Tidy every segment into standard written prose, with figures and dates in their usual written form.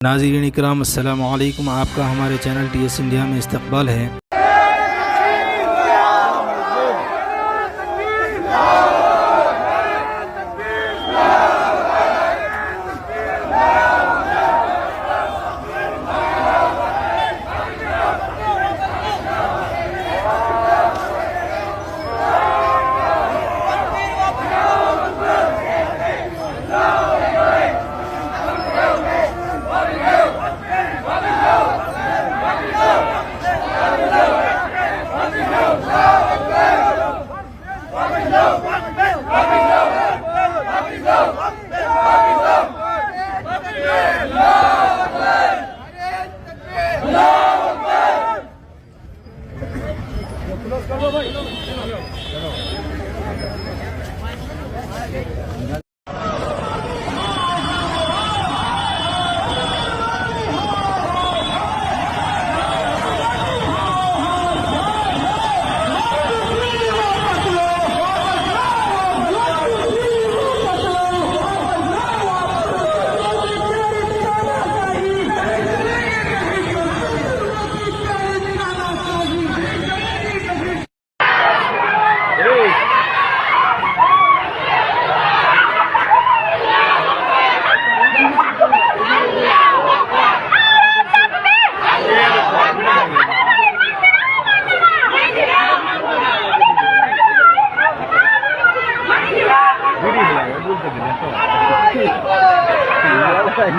नाज़रीन इकराम अस्सलामु अलैकुम। आपका हमारे चैनल TS इंडिया में इस्तकबाल है।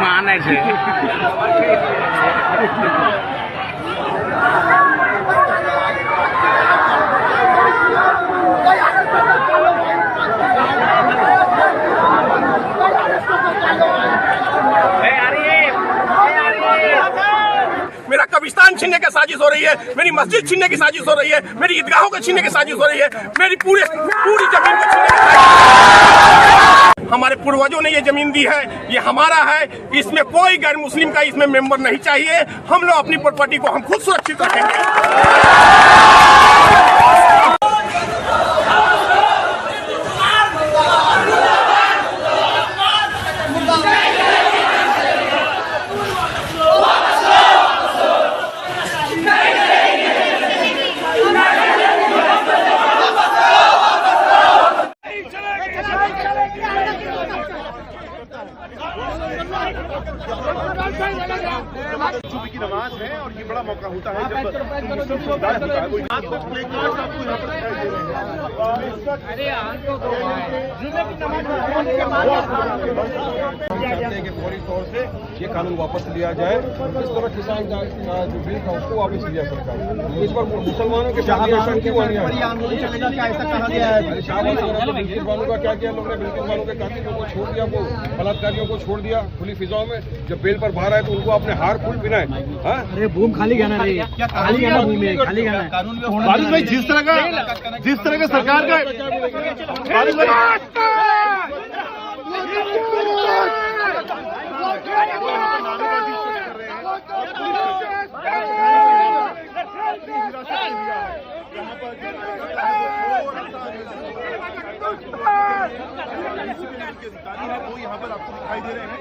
माने છે मेरा कब्रिस्तान छीनने की साजिश हो रही है, मेरी मस्जिद छीनने की साजिश हो रही है, मेरी ईदगाहों को छीनने की साजिश हो रही है, मेरी पूरी जमीन को छीनने की साजिश। हमारे पूर्वजों ने ये जमीन दी है, ये हमारा है, इसमें कोई गैर मुस्लिम का इसमें मेंबर नहीं चाहिए। हम लोग अपनी प्रॉपर्टी को हम खुद सुरक्षित रखेंगे। सुबह की नमाज है और ये बड़ा मौका होता है जब फौरी तौर से ये कानून वापस लिया जाए। इस तरह किसान का जो बिल था उसको वापस लिया सरकार। इस पर मुसलमानों के मुसलमानों का क्या किया लोगों ने, मुसलमानों के कातिलों को छोड़ दिया, वो बलात्कारियों को छोड़ दिया खुली फिजाओं में। जब बेल पर बाहर आए तो उनको अपने हार फूल पिनाए। अरे भूम खाली गाना रे, खाली गाना भूमि खाली गाना। बारिश भाई जिस तरह का सरकार का बारिश अधिकारी है वो यहाँ पर आपको दिखाई दे रहे हैं।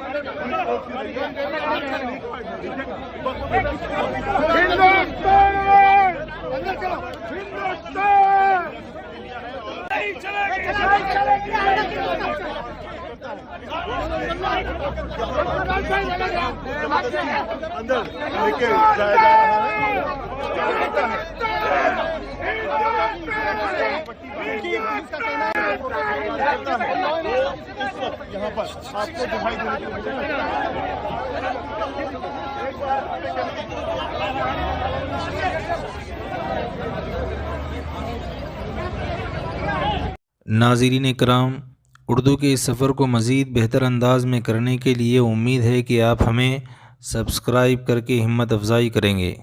अंदर लेके जाया जा रहा है। यहाँ पर आपको दिखाई दे नाज़रीन इकराम, उर्दू के इस सफ़र को मज़ीद बेहतर अंदाज में करने के लिए उम्मीद है कि आप हमें सब्सक्राइब करके हिम्मत अफजाई करेंगे।